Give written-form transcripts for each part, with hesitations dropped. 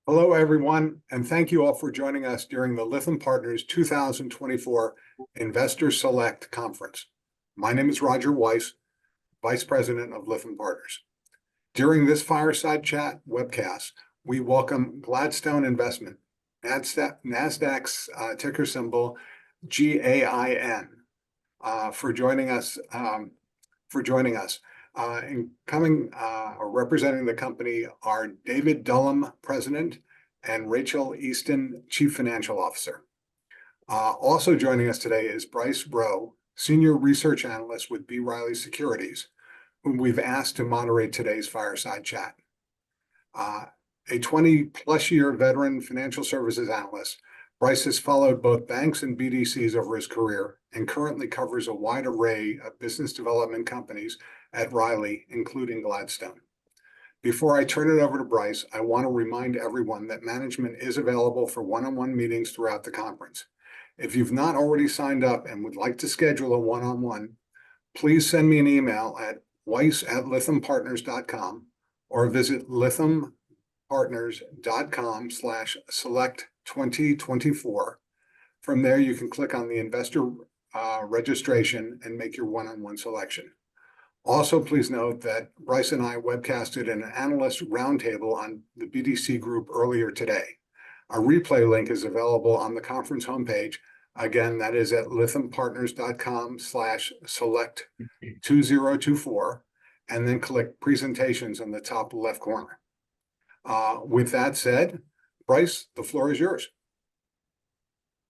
Hello, everyone, and thank you all for joining us during the Lytham Partners 2024 Investor Select Conference. My name is Roger Weiss, Vice President of Lytham Partners. During this Fireside Chat webcast, we welcome Gladstone Investment, NASDAQ's ticker symbol GAIN, for joining us. Representing the company are David Dullum, President, and Rachel Easton, Chief Financial Officer. Also joining us today is Bryce Rowe, Senior Research Analyst with B. Riley Securities, whom we've asked to moderate today's Fireside Chat. A 20-plus year veteran financial services analyst, Bryce has followed both banks and BDCs over his career and currently covers a wide array of business development companies at Riley, including Gladstone. Before I turn it over to Bryce, I want to remind everyone that management is available for one-on-one meetings throughout the conference. If you've not already signed up and would like to schedule a one-on-one, please send me an email at weiss@lythampartners.com or visit lythampartners.com/select2024. From there, you can click on the investor registration and make your one-on-one selection. Also, please note that Bryce and I webcasted an analyst roundtable on the BDC group earlier today. A replay link is available on the conference homepage. Again, that is at lythampartners.com/select2024, and then click presentations on the top left corner. With that said, Bryce, the floor is yours.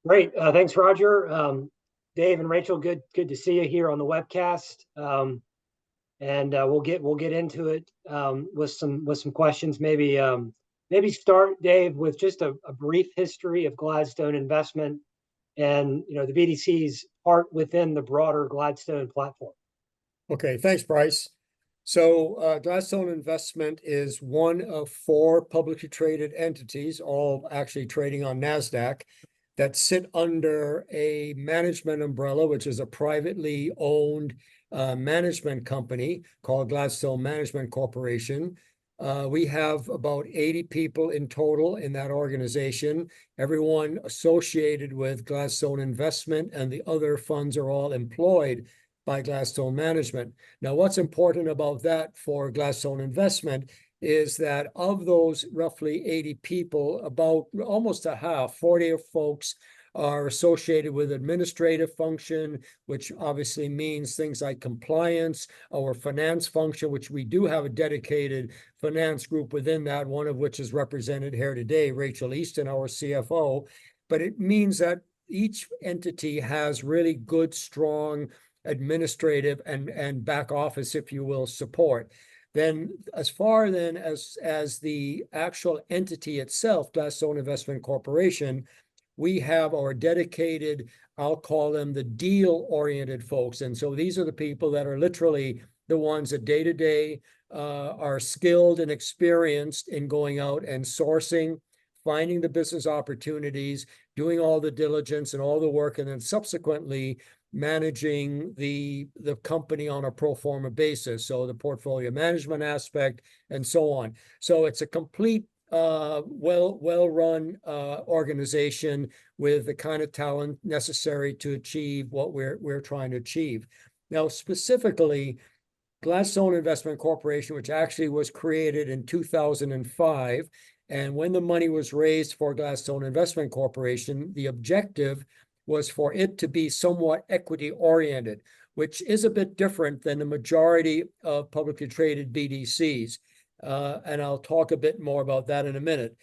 Great. Thanks, Roger. Dave and Rachel, good to see you here on the webcast. And we'll get into it with some questions. Maybe start, Dave, with just a brief history of Gladstone Investment and the BDC's part within the broader Gladstone platform. Okay, thanks, Bryce. So Gladstone Investment is one of four publicly traded entities, all actually trading on NASDAQ, that sit under a management umbrella, which is a privately owned management company called Gladstone Management Corporation. We have about 80 people in total in that organization. Everyone associated with Gladstone Investment and the other funds are all employed by Gladstone Management. Now, what's important about that for Gladstone Investment is that of those roughly 80 people, about almost a half, 40 folks, are associated with administrative function, which obviously means things like compliance, our finance function, which we do have a dedicated finance group within that, one of which is represented here today, Rachel Easton, our CFO. But it means that each entity has really good, strong administrative and back office, if you will, support. Then as far then as the actual entity itself, Gladstone Investment Corporation, we have our dedicated, I'll call them the deal-oriented folks. And so these are the people that are literally the ones that day to day are skilled and experienced in going out and sourcing, finding the business opportunities, doing all the diligence and all the work, and then subsequently managing the company on a pro forma basis. So the portfolio management aspect and so on. So it's a complete well-run organization with the kind of talent necessary to achieve what we're trying to achieve. Now, specifically, Gladstone Investment Corporation, which actually was created in 2005, and when the money was raised for Gladstone Investment Corporation, the objective was for it to be somewhat equity-oriented, which is a bit different than the majority of publicly traded BDCs. And I'll talk a bit more about that in a minute.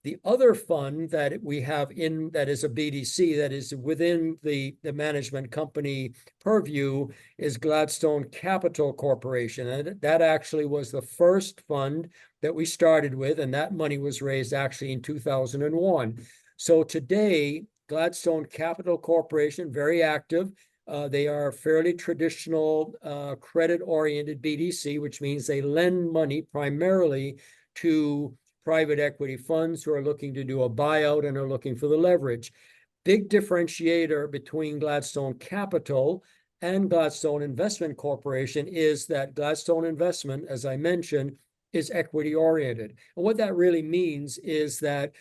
The other fund that we have that is a BDC that is within the management company purview is Gladstone Capital Corporation. And that actually was the first fund that we started with, and that money was raised actually in 2001. So today, Gladstone Capital Corporation, very active. They are a fairly traditional credit-oriented BDC, which means they lend money primarily to private equity funds who are looking to do a buyout and are looking for the leverage. Big differentiator between Gladstone Capital and Gladstone Investment Corporation is that Gladstone Investment, as I mentioned, is equity oriented. And what that really means is that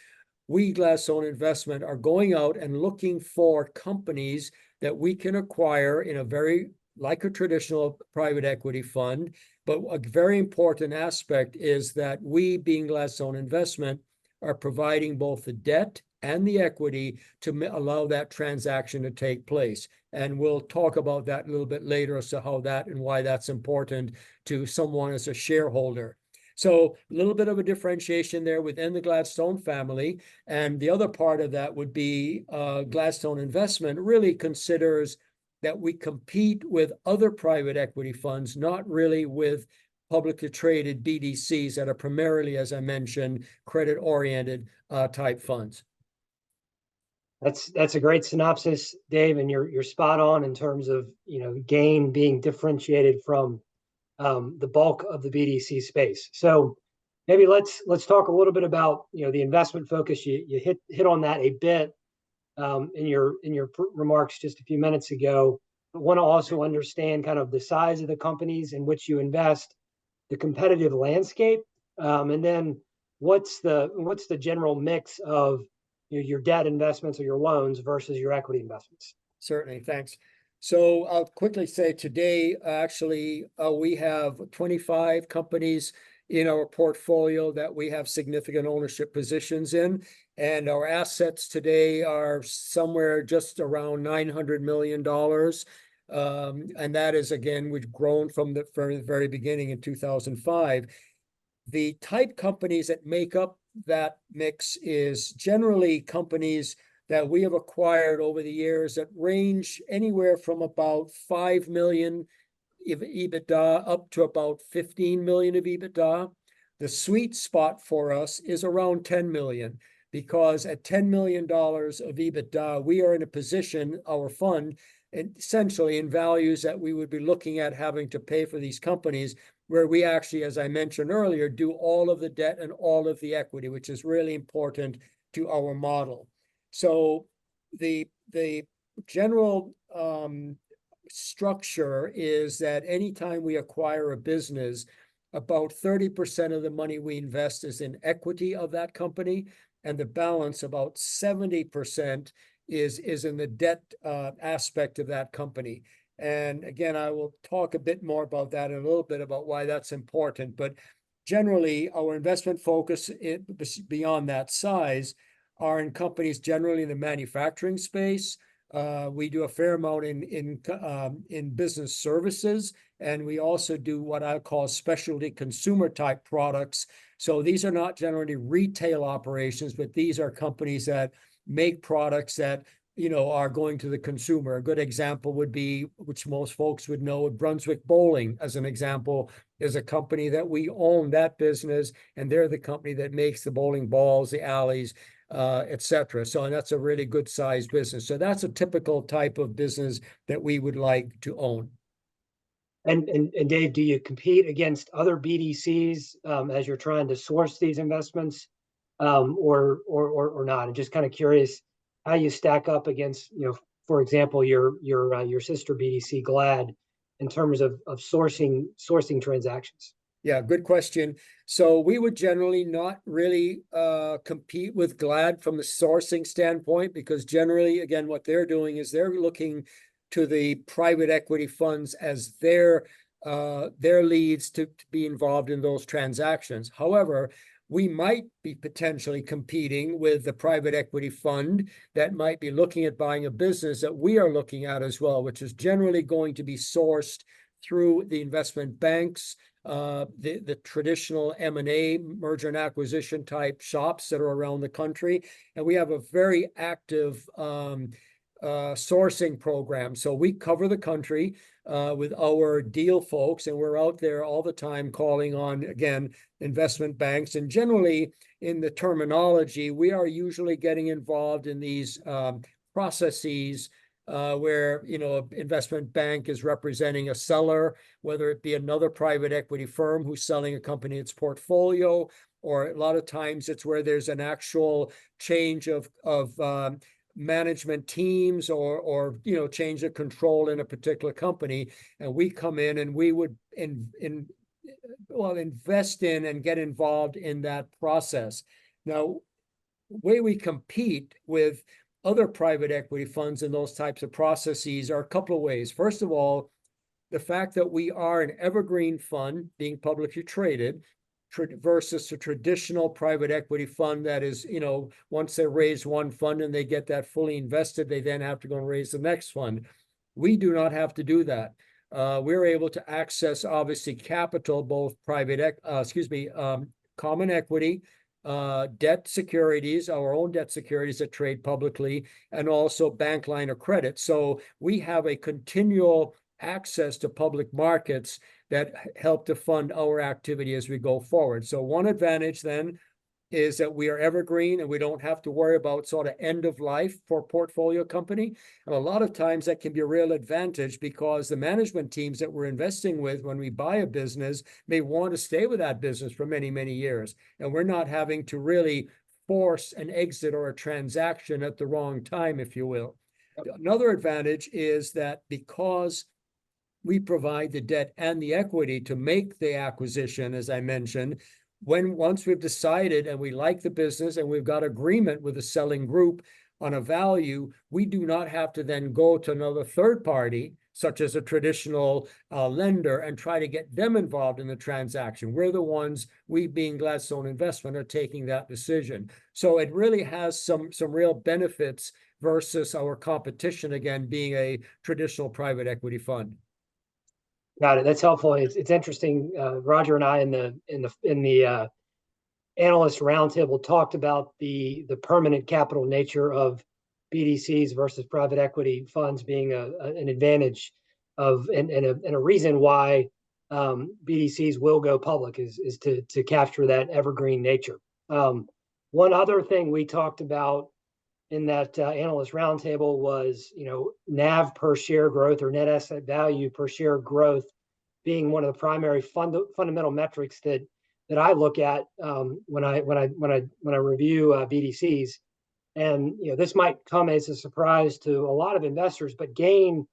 we, Gladstone Investment, are going out and looking for companies that we can acquire in a very, like a traditional private equity fund. But a very important aspect is that we, being Gladstone Investment, are providing both the debt and the equity to allow that transaction to take place. And we'll talk about that a little bit later as to how that and why that's important to someone as a shareholder. So a little bit of a differentiation there within the Gladstone family. And the other part of that would be Gladstone Investment really considers that we compete with other private equity funds, not really with publicly traded BDCs that are primarily, as I mentioned, credit-oriented type funds. That's a great synopsis, Dave, and you're spot on in terms of GAIN being differentiated from the bulk of the BDC space. So maybe let's talk a little bit about the investment focus. You hit on that a bit in your remarks just a few minutes ago, but want to also understand kind of the size of the companies in which you invest, the competitive landscape, and then what's the general mix of your debt investments or your loans versus your equity investments. Certainly, thanks. So I'll quickly say today, actually, we have 25 companies in our portfolio that we have significant ownership positions in. And our assets today are somewhere just around $900 million. And that is, again, we've grown from the very beginning in 2005. The type companies that make up that mix is generally companies that we have acquired over the years that range anywhere from about 5 million of EBITDA up to about 15 million of EBITDA. The sweet spot for us is around 10 million, because at $10 million of EBITDA, we are in a position, our fund, essentially in values that we would be looking at having to pay for these companies, where we actually, as I mentioned earlier, do all of the debt and all of the equity, which is really important to our model. So the general structure is that anytime we acquire a business, about 30% of the money we invest is in equity of that company, and the balance, about 70%, is in the debt aspect of that company. And again, I will talk a bit more about that in a little bit about why that's important. But generally, our investment focus beyond that size are in companies generally in the manufacturing space. We do a fair amount in business services, and we also do what I call specialty consumer type products. So these are not generally retail operations, but these are companies that make products that are going to the consumer. A good example would be, which most folks would know, Brunswick Bowling, as an example, is a company that we own that business, and they're the company that makes the bowling balls, the alleys, etc. So, and that's a really good sized business. So that's a typical type of business that we would like to own. And Dave, do you compete against other BDCs as you're trying to source these investments, or not? I'm just kind of curious how you stack up against, for example, your sister BDC Glad, in terms of sourcing transactions. Yeah, good question. So we would generally not really compete with Glad from the sourcing standpoint, because generally, again, what they're doing is they're looking to the private equity funds as their leads to be involved in those transactions. However, we might be potentially competing with the private equity fund that might be looking at buying a business that we are looking at as well, which is generally going to be sourced through the investment banks, the traditional M&A, merger and acquisition type shops that are around the country. And we have a very active sourcing program. So we cover the country with our deal folks, and we're out there all the time calling on, again, investment banks. And generally, in the terminology, we are usually getting involved in these processes where investment bank is representing a seller, whether it be another private equity firm who's selling a company its portfolio, or a lot of times it's where there's an actual change of management teams or change of control in a particular company, and we come in and we would invest in and get involved in that process. Now, the way we compete with other private equity funds in those types of processes are a couple of ways. First of all, the fact that we are an evergreen fund being publicly traded versus a traditional private equity fund that is, once they raise one fund and they get that fully invested, they then have to go and raise the next fund. We do not have to do that. We're able to access, obviously, capital, both common equity, debt securities, our own debt securities that trade publicly, and also bank line of credit. So we have a continual access to public markets that help to fund our activity as we go forward. So one advantage then is that we are evergreen and we don't have to worry about sort of end of life for a portfolio company. And a lot of times that can be a real advantage because the management teams that we're investing with when we buy a business may want to stay with that business for many, many years. And we're not having to really force an exit or a transaction at the wrong time, if you will. Another advantage is that because we provide the debt and the equity to make the acquisition, as I mentioned, once we've decided and we like the business and we've got agreement with the selling group on a value, we do not have to then go to another third party, such as a traditional lender, and try to get them involved in the transaction. We're the ones, we being Gladstone Investment, are taking that decision. So it really has some real benefits versus our competition, again, being a traditional private equity fund. Got it. That's helpful. It's interesting. Roger and I in the analyst roundtable talked about the permanent capital nature of BDCs versus private equity funds being an advantage of and a reason why BDCs will go public is to capture that evergreen nature. One other thing we talked about in that analyst roundtable was, NAV per share growth or net asset value per share growth being one of the primary fundamental metrics that I look at when I review BDCs. And this might come as a surprise to a lot of investors, but Gain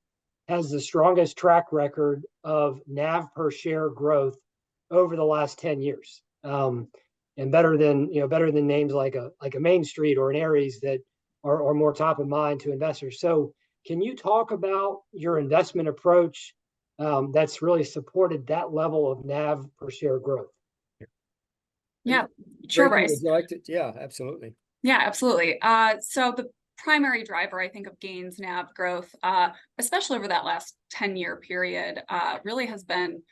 has the strongest track record of NAV per share growth over the last 10 years, and better than names like a Main Street or an Ares that are more top of mind to investors. So can you talk about your investment approach that's really supported that level of NAV per share growth? Yeah, sure, Bryce. Would you like to? Yeah, absolutely. Yeah, absolutely. So the primary driver, I think, of Gain's NAV growth, especially over that last 10-year period, really has been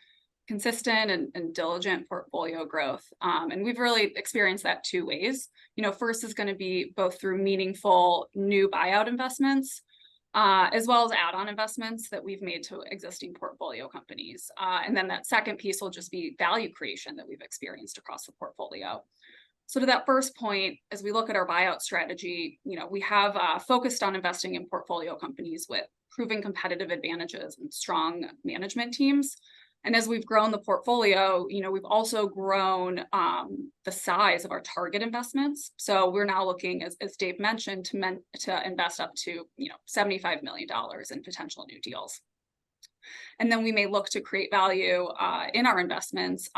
consistent and diligent portfolio growth. And we've really experienced that two ways. First is going to be both through meaningful new buyout investments, as well as add-on investments that we've made to existing portfolio companies. And then that second piece will just be value creation that we've experienced across the portfolio. So to that first point, as we look at our buyout strategy, we have focused on investing in portfolio companies with proven competitive advantages and strong management teams. And as we've grown the portfolio, we've also grown the size of our target investments. So we're now looking, as Dave mentioned, to invest up to $75 million in potential new deals. And then we may look to create value in our investments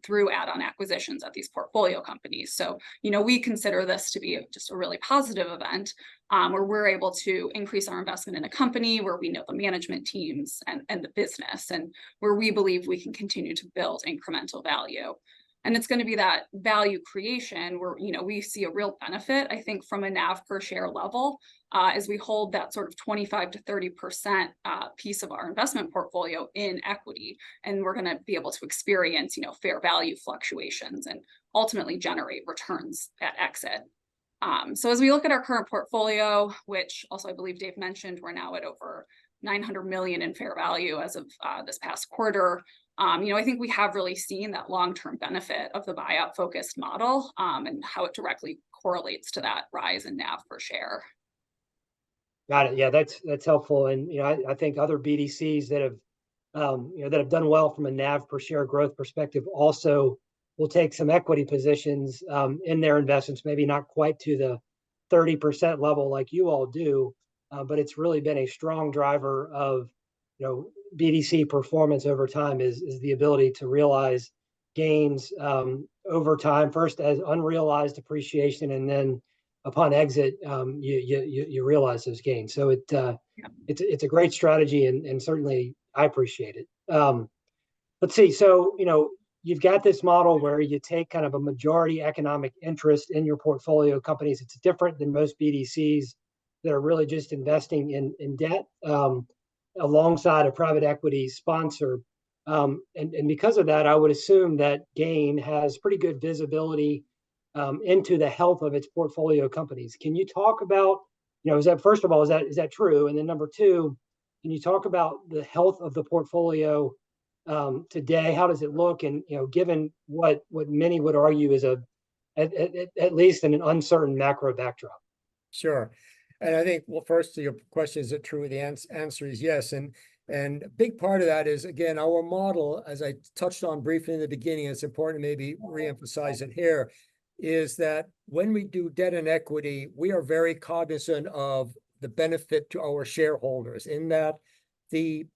through add-on acquisitions at these portfolio companies. So, we consider this to be just a really positive event where we're able to increase our investment in a company where we know the management teams and the business, and where we believe we can continue to build incremental value. And it's going to be that value creation where, we see a real benefit, I think, from a NAV per share level as we hold that sort of 25 to 30% piece of our investment portfolio in equity. And we're going to be able to experience, fair value fluctuations and ultimately generate returns at exit. So as we look at our current portfolio, which also I believe Dave mentioned, we're now at over $900 million in fair value as of this past quarter. I think we have really seen that long-term benefit of the buyout focused model and how it directly correlates to that rise in NAV per share. Got it. Yeah, that's helpful. And I think other BDCs that have done well from a NAV per share growth perspective also will take some equity positions in their investments, maybe not quite to the 30% level like you all do, but it's really been a strong driver of BDC performance over time is the ability to realize gains over time, first as unrealized appreciation, and then upon exit, you realize those gains. So it's a great strategy, and certainly I appreciate it. Let's see. So you've got this model where you take kind of a majority economic interest in your portfolio companies. It's different than most BDCs that are really just investing in debt alongside a private equity sponsor. And because of that, I would assume that Gain has pretty good visibility into the health of its portfolio companies. Can you talk about, is that, first of all, is that true? And then number two, can you talk about the health of the portfolio today? How does it look? And given what many would argue is at least in an uncertain macro backdrop. Sure. And I think, well, first to your question, is it true? The answer is yes. And a big part of that is, again, our model, as I touched on briefly in the beginning, it's important to maybe reemphasize it here, is that when we do debt and equity, we are very cognizant of the benefit to our shareholders, in that the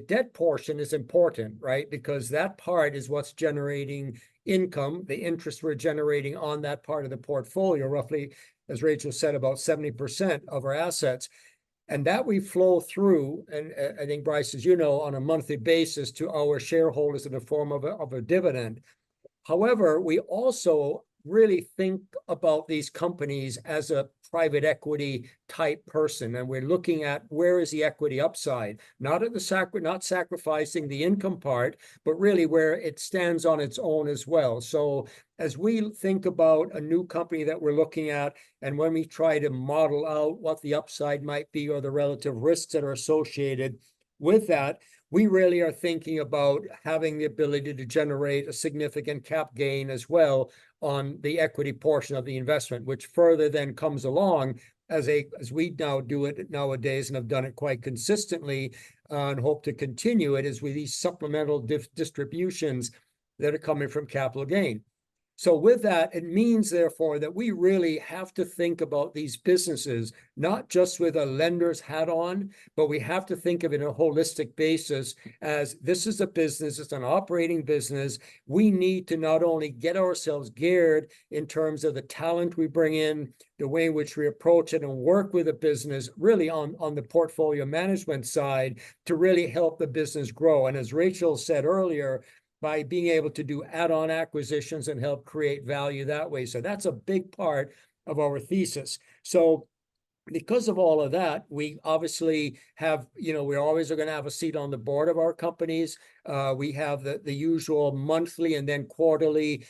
debt portion is important, right? Because that part is what's generating income, the interest we're generating on that part of the portfolio, roughly, as Rachel said, about 70% of our assets. And that we flow through, and I think, Bryce, as you know, on a monthly basis to our shareholders in the form of a dividend. However, we also really think about these companies as a private equity type person, and we're looking at where is the equity upside, not sacrificing the income part, but really where it stands on its own as well. So as we think about a new company that we're looking at, and when we try to model out what the upside might be or the relative risks that are associated with that, we really are thinking about having the ability to generate a significant cap gain as well on the equity portion of the investment, which further then comes along as we now do it nowadays and have done it quite consistently, and hope to continue it, is with these supplemental distributions that are coming from capital gain. So with that, it means, therefore, that we really have to think about these businesses, not just with a lender's hat on, but we have to think of it in a holistic basis as this is a business, it's an operating business. We need to not only get ourselves geared in terms of the talent we bring in, the way in which we approach it and work with a business, really on the portfolio management side, to really help the business grow. And as Rachel said earlier, by being able to do add-on acquisitions and help create value that way. So that's a big part of our thesis. So because of all of that, we obviously have, we always are going to have a seat on the board of our companies. We have the usual monthly and then quarterly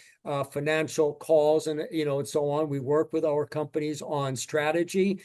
financial calls and, and so on. We work with our companies on strategy.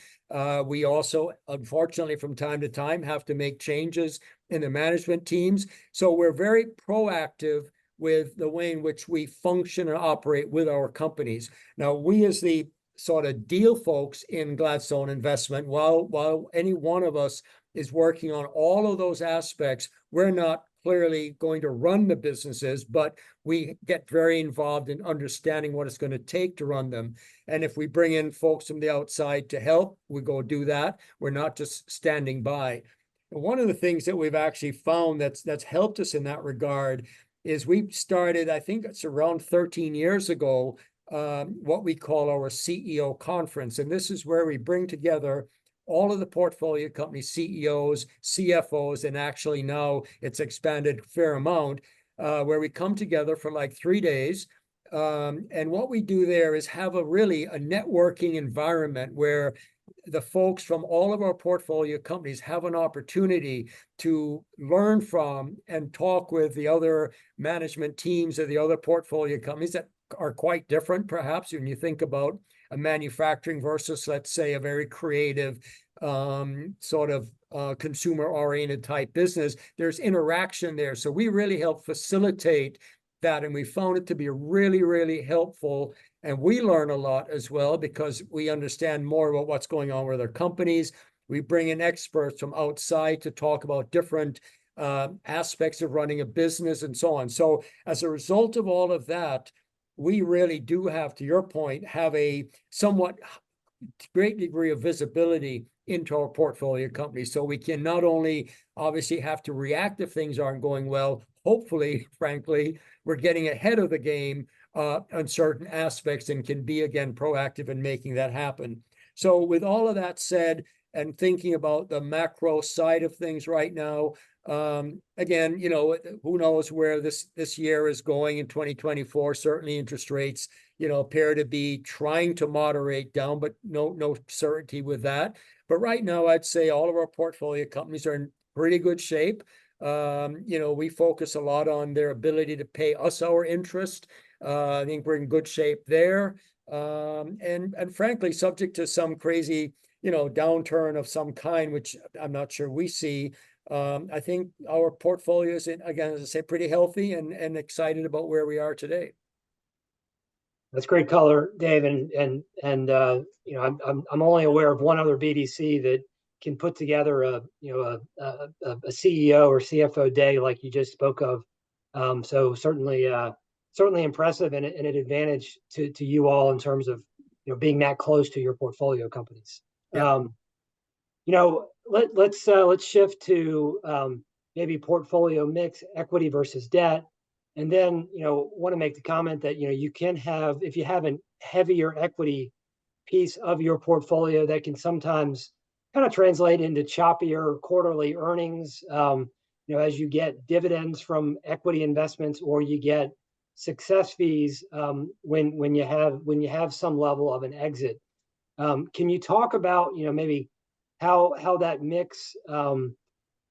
We also, unfortunately, from time to time, have to make changes in the management teams. So we're very proactive with the way in which we function and operate with our companies. Now, we as the sort of deal folks in Gladstone Investment, while any one of us is working on all of those aspects, we're not clearly going to run the businesses, but we get very involved in understanding what it's going to take to run them. And if we bring in folks from the outside to help, we go do that. We're not just standing by. And one of the things that we've actually found that's helped us in that regard is we started, I think it's around 13 years ago, what we call our CEO conference. And this is where we bring together all of the portfolio company CEOs, CFOs, and actually now it's expanded a fair amount, where we come together for like 3 days. And what we do there is have a networking environment where the folks from all of our portfolio companies have an opportunity to learn from and talk with the other management teams of the other portfolio companies that are quite different, perhaps, when you think about a manufacturing versus, let's say, a very creative consumer-oriented type business. There's interaction there. So we really help facilitate that, and we found it to be really, really helpful. And we learn a lot as well because we understand more about what's going on with our companies. We bring in experts from outside to talk about different aspects of running a business and so on. So as a result of all of that, we really do have, to your point, have a somewhat great degree of visibility into our portfolio companies. So we can not only obviously have to react if things aren't going well, hopefully, frankly, we're getting ahead of the game on certain aspects and can be, again, proactive in making that happen. So with all of that said, and thinking about the macro side of things right now, again, you know, who knows where this year is going in 2024. Certainly interest rates, you know, appear to be trying to moderate down, but no certainty with that. But right now, I'd say all of our portfolio companies are in pretty good shape. You know, we focus a lot on their ability to pay us our interest. I think we're in good shape there. And frankly, subject to some crazy, you know, downturn of some kind, which I'm not sure we see. I think our portfolio is, again, as I say, pretty healthy and excited about where we are today. That's great color, Dave, and you know, I'm only aware of one other BDC that can put together a CEO or CFO day like you just spoke of. So certainly impressive and an advantage to you all in terms of, you know, being that close to your portfolio companies. Yeah. You know, let's shift to maybe portfolio mix, equity versus debt. And then, you know, want to make the comment that, you know, you can have, if you have a heavier equity piece of your portfolio, that can sometimes kind of translate into choppier quarterly earnings, you know, as you get dividends from equity investments or you get success fees when you have some level of an exit. Can you talk about, you know, maybe how that mix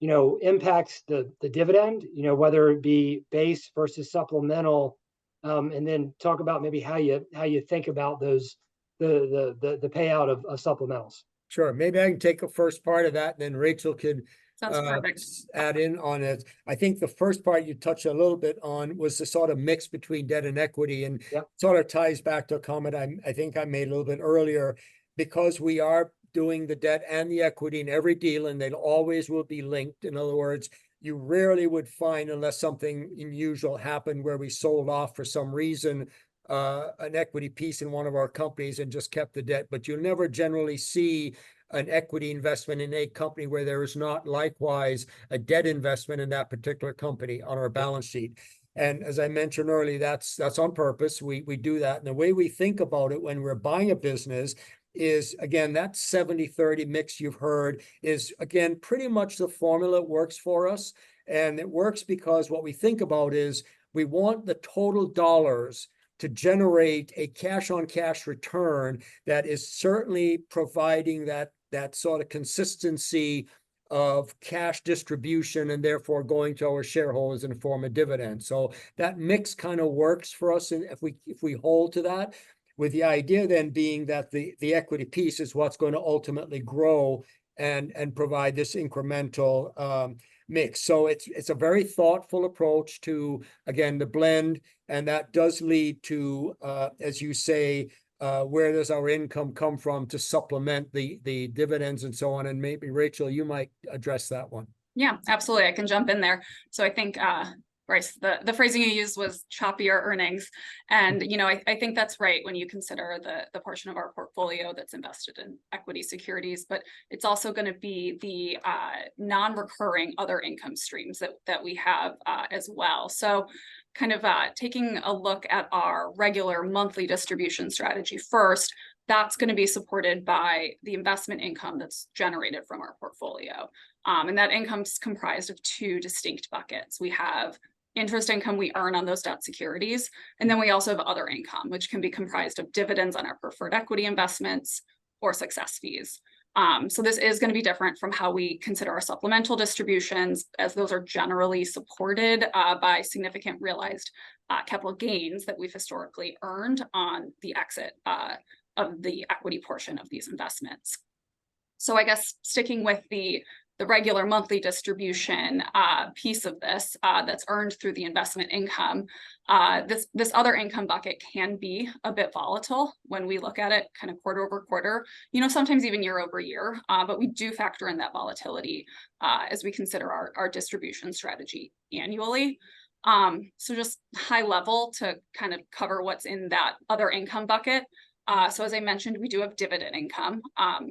you know, impacts the dividend, you know, whether it be base versus supplemental, and then talk about maybe how you think about those the payout of supplementals. Sure. Maybe I can take a first part of that, and then Rachel could Sounds perfect. add in on it. I think the first part you touched a little bit on was the sort of mix between debt and equity, and Yep. sort of ties back to a comment I think I made a little bit earlier, because we are doing the debt and the equity in every deal, and they always will be linked. In other words, you rarely would find, unless something unusual happened where we sold off for some reason, an equity piece in one of our companies and just kept the debt. But you'll never generally see an equity investment in a company where there is not likewise a debt investment in that particular company on our balance sheet. And as I mentioned earlier, that's on purpose. We do that. And the way we think about it when we're buying a business is, again, that 70-30 mix you've heard is, again, pretty much the formula that works for us. And it works because what we think about is we want the total dollars to generate a cash on cash return that is certainly providing that sort of consistency of cash distribution and therefore going to our shareholders in the form of dividends. So that mix kind of works for us, and if we hold to that, with the idea then being that the equity piece is what's going to ultimately grow and provide this incremental mix. So it's a very thoughtful approach to, again, the blend, and that does lead to, as you say, where does our income come from to supplement the dividends and so on. And maybe Rachel, you might address that one. Yeah, absolutely. I can jump in there. So I think Bryce, the phrasing you used was choppier earnings. And, you know, I think that's right when you consider the portion of our portfolio that's invested in equity securities, but it's also going to be the non-recurring other income streams that we have as well. So kind of taking a look at our regular monthly distribution strategy first, that's going to be supported by the investment income that's generated from our portfolio. And that income's comprised of two distinct buckets. We have interest income we earn on those debt securities, and then we also have other income, which can be comprised of dividends on our preferred equity investments or success fees. So this is going to be different from how we consider our supplemental distributions, as those are generally supported by significant realized capital gains that we've historically earned on the exit of the equity portion of these investments. So I guess sticking with the regular monthly distribution piece of this that's earned through the investment income, this other income bucket can be a bit volatile when we look at it kind of quarter over quarter, you know, sometimes even year over year, but we do factor in that volatility as we consider our distribution strategy annually. So just high level to kind of cover what's in that other income bucket. So as I mentioned, we do have dividend income.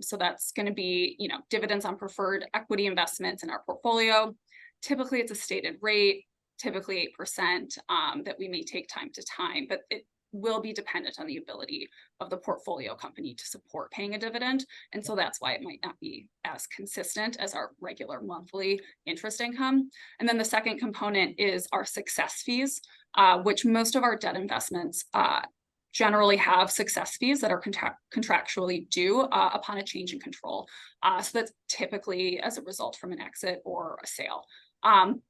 So that's going to be, dividends on preferred equity investments in our portfolio. Typically, it's a stated rate, typically 8%, that we may take time to time, but it will be dependent on the ability of the portfolio company to support paying a dividend. And so that's why it might not be as consistent as our regular monthly interest income. And then the second component is our success fees, which most of our debt investments generally have success fees that are contractually due upon a change in control. So that's typically as a result from an exit or a sale.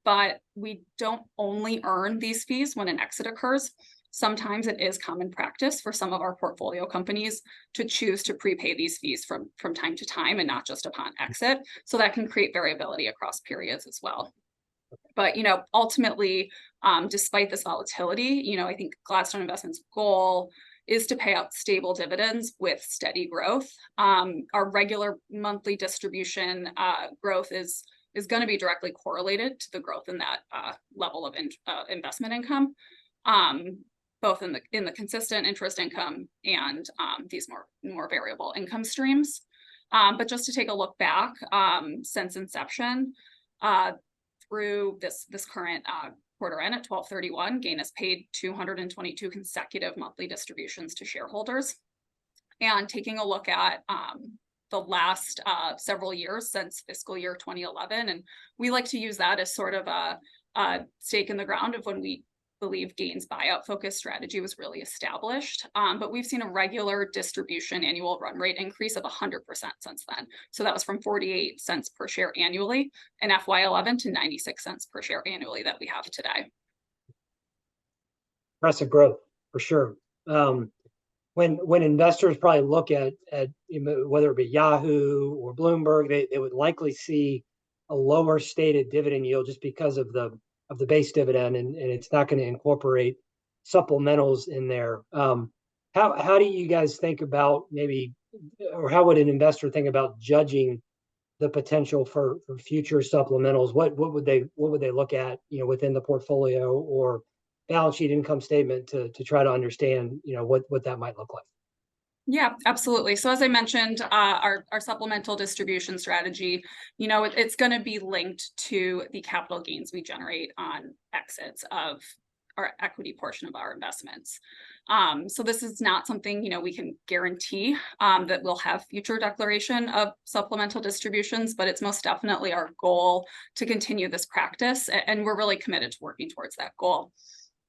But we don't only earn these fees when an exit occurs. Sometimes it is common practice for some of our portfolio companies to choose to prepay these fees from time to time and not just upon exit. So that can create variability across periods as well. But, ultimately, despite this volatility, I think Gladstone Investments' goal is to pay out stable dividends with steady growth. Our regular monthly distribution growth is going to be directly correlated to the growth in that level of investment income, both in the consistent interest income and these more variable income streams. But just to take a look back, since inception, through this current quarter end at 12/31, Gain has paid 222 consecutive monthly distributions to shareholders. And taking a look at the last several years since fiscal year 2011, and we like to use that as sort of a stake in the ground of when we believe Gain's buyout focused strategy was really established. But we've seen a regular distribution annual run rate increase of 100% since then. So that was from 48 cents per share annually in FY11 to 96 cents per share annually that we have today. Impressive growth for sure. When investors probably look at whether it be Yahoo or Bloomberg, they would likely see a lower stated dividend yield just because of the base dividend, and it's not going to incorporate supplementals in there. How do you guys think about or how would an investor think about judging the potential for future supplementals? What would they look at, within the portfolio or balance sheet income statement to try to understand, what that might look like? Yeah, absolutely. So as I mentioned, our supplemental distribution strategy, it's going to be linked to the capital gains we generate on exits of our equity portion of our investments. So this is not something, we can guarantee that we'll have future declaration of supplemental distributions, but it's most definitely our goal to continue this practice. And we're really committed to working towards that goal.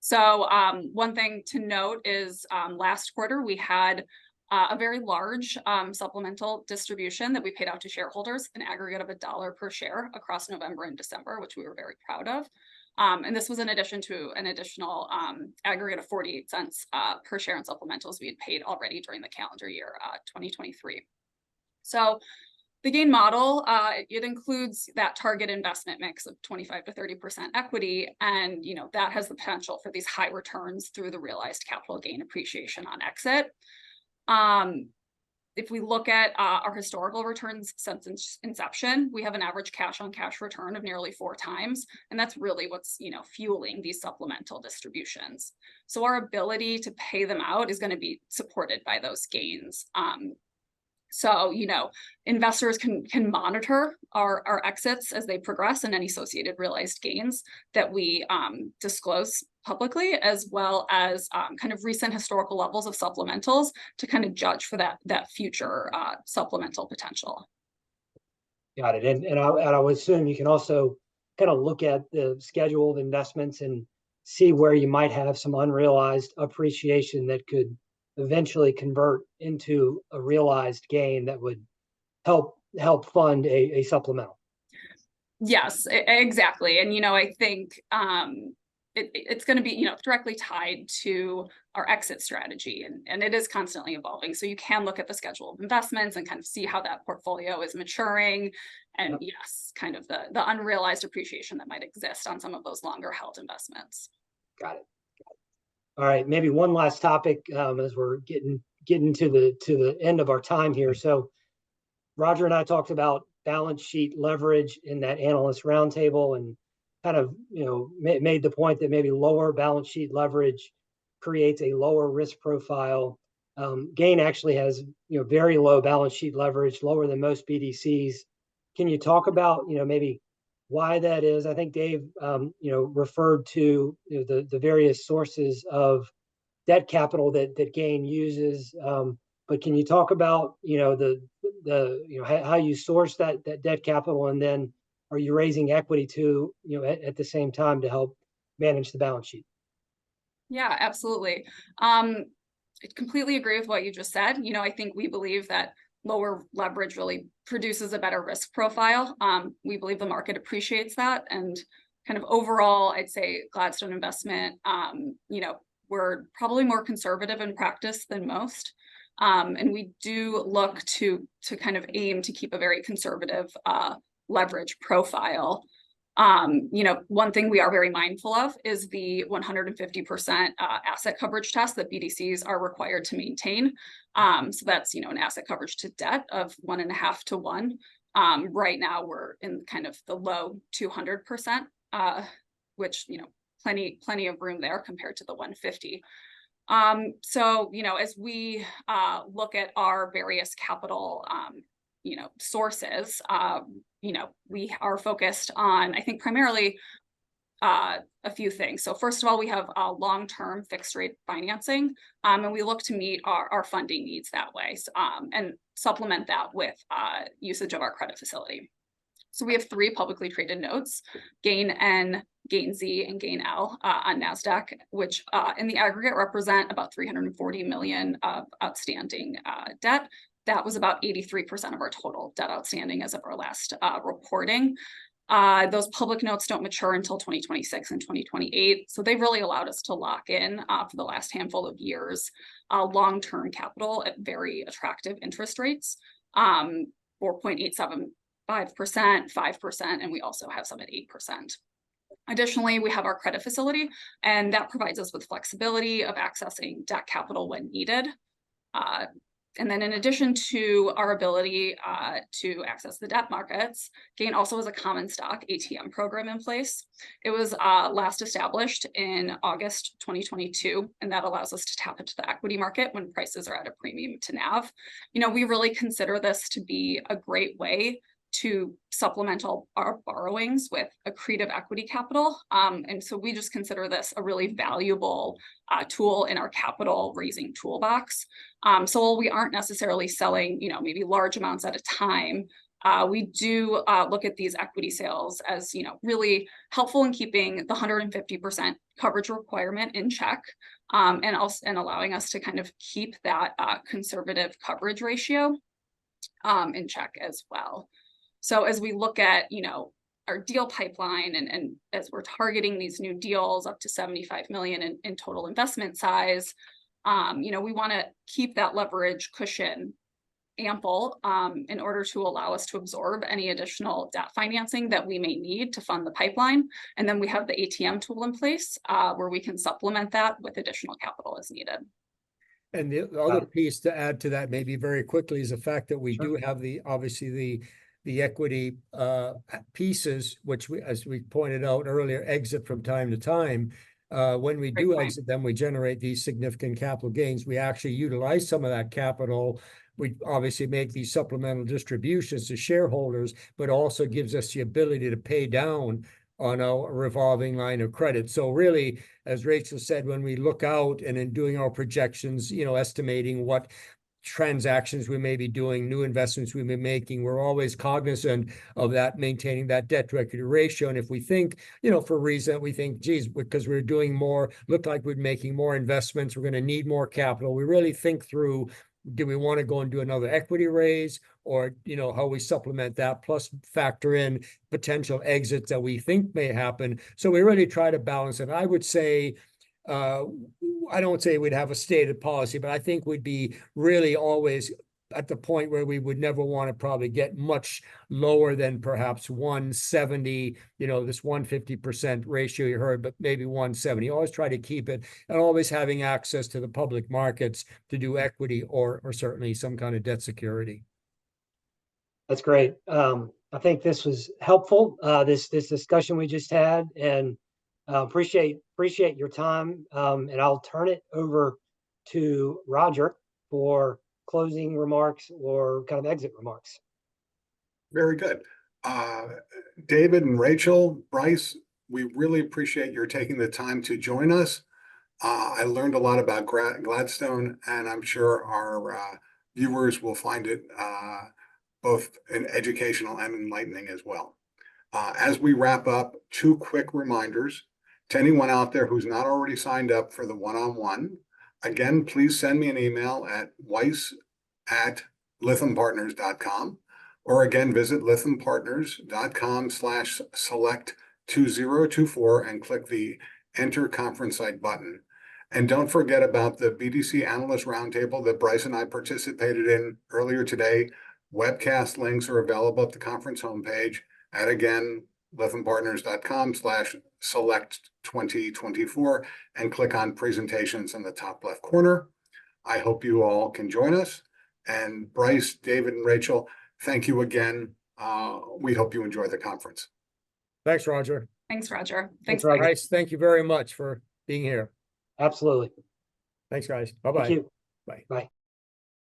So one thing to note is last quarter, we had a very large supplemental distribution that we paid out to shareholders, an aggregate of $1 per share across November and December, which we were very proud of. And this was in addition to an additional aggregate of 48 cents per share in supplementals we had paid already during the calendar year 2023. So the Gain model, it includes that target investment mix of 25 to 30% equity, and that has the potential for these high returns through the realized capital gain appreciation on exit. If we look at our historical returns since inception, we have an average cash on cash return of nearly 4 times. And that's really what's, fueling these supplemental distributions. So our ability to pay them out is going to be supported by those gains. So, investors can monitor our exits as they progress and any associated realized gains that we disclose publicly, as well as kind of recent historical levels of supplementals to kind of judge for that future supplemental potential. Got it. And I would assume you can also kind of look at the schedule of investments and see where you might have some unrealized appreciation that could eventually convert into a realized gain that would help fund a supplemental. Yes, exactly. And, I think it's going to be, directly tied to our exit strategy, and it is constantly evolving. So you can look at the schedule of investments and kind of see how that portfolio is maturing, and yes, kind of the unrealized appreciation that might exist on some of those longer held investments. Got it. All right, maybe one last topic as we're getting to the end of our time here. So Roger and I talked about balance sheet leverage in that analyst roundtable, and kind of made the point that maybe lower balance sheet leverage creates a lower risk profile Gain actually has, very low balance sheet leverage, lower than most BDCs. Can you talk about, maybe why that is? I think Dave, referred to the various sources of debt capital that Gain uses. But can you talk about, how you source that debt capital, and then are you raising equity to, at the same time to help manage the balance sheet? Yeah, absolutely. I completely agree with what you just said. I think we believe that lower leverage really produces a better risk profile. We believe the market appreciates that, and kind of overall, I'd say Gladstone Investment, we're probably more conservative in practice than most. And we do look to kind of aim to keep a very conservative leverage profile. One thing we are very mindful of is the 150% asset coverage test that BDCs are required to maintain. So that's, an asset coverage to debt of 1.5 to 1. Right now we're in kind of the low 200%, which, plenty of room there compared to the 150. So, as we look at our various capital, sources, we are focused on, I think, primarily a few things. So first of all, we have long-term fixed rate financing, and we look to meet our funding needs that way, and supplement that with usage of our credit facility. So we have 3 publicly traded notes, Gain N, Gain Z, and Gain L on NASDAQ, which in the aggregate represent about $340 million of outstanding debt. That was about 83% of our total debt outstanding as of our last reporting. Those public notes don't mature until 2026 and 2028. So they've really allowed us to lock in for the last handful of years long-term capital at very attractive interest rates, 4.875%, 5%, and we also have some at 8%. Additionally, we have our credit facility, and that provides us with flexibility of accessing debt capital when needed. And then in addition to our ability to access the debt markets, Gain also has a common stock ATM program in place. It was last established in August 2022, and that allows us to tap into the equity market when prices are at a premium to NAV. We really consider this to be a great way to supplement all our borrowings with accretive equity capital. And so we just consider this a really valuable tool in our capital raising toolbox. So while we aren't necessarily selling, maybe large amounts at a time, we do look at these equity sales as, really helpful in keeping the 150% coverage requirement in check, and allowing us to kind of keep that conservative coverage ratio in check as well. So as we look at, our deal pipeline, and as we're targeting these new deals up to $75 million in total investment size, we want to keep that leverage cushion ample in order to allow us to absorb any additional debt financing that we may need to fund the pipeline. And then we have the ATM tool in place where we can supplement that with additional capital as needed. And the other piece to add to that, maybe very quickly, is the fact that we Sure. do have obviously the equity pieces, which we, as we pointed out earlier, exit from time to time. When we do exit them, we generate these significant capital gains. We actually utilize some of that capital. We obviously make these supplemental distributions to shareholders, but also gives us the ability to pay down on our revolving line of credit. So really, as Rachel said, when we look out and in doing our projections, estimating what transactions we may be doing, new investments we may be making, we're always cognizant of that, maintaining that debt to equity ratio. And if we think, for a reason, we think, geez, because we're doing more, look like we're making more investments, we're going to need more capital. We really think through, do we want to go and do another equity raise, or, how we supplement that, plus factor in potential exits that we think may happen. So we really try to balance it. I would say, I don't say we'd have a stated policy, but I think we'd be really always at the point where we would never want to probably get much lower than perhaps 170, this 150% ratio you heard, but maybe 170. Always try to keep it, and always having access to the public markets to do equity or certainly some kind of debt security. That's great. I think this was helpful, this discussion we just had, and appreciate your time. And I'll turn it over to Roger for closing remarks or kind of exit remarks. Very good. David and Rachel, Bryce, we really appreciate your taking the time to join us. I learned a lot about Gladstone, and I'm sure our viewers will find it both educational and enlightening as well. As we wrap up, 2 quick reminders to anyone out there who's not already signed up for the one-on-one. Again, please send me an email at weiss@lythampartners.com, or again, visit lythampartners.com/select2024 and click the Enter Conference Site button. And don't forget about the BDC Analyst Roundtable that Bryce and I participated in earlier today. Webcast links are available at the conference homepage at, again, lythampartners.com/select2024 and click on presentations in the top left corner. I hope you all can join us. And Bryce, David, and Rachel, thank you again. We hope you enjoy the conference. Thanks, Roger. Thanks, Roger. Thanks, Thanks, Roger. Bryce. Bryce, thank you very much for being here. Absolutely. Thanks, guys. Thank Bye-bye. you. Bye. Bye.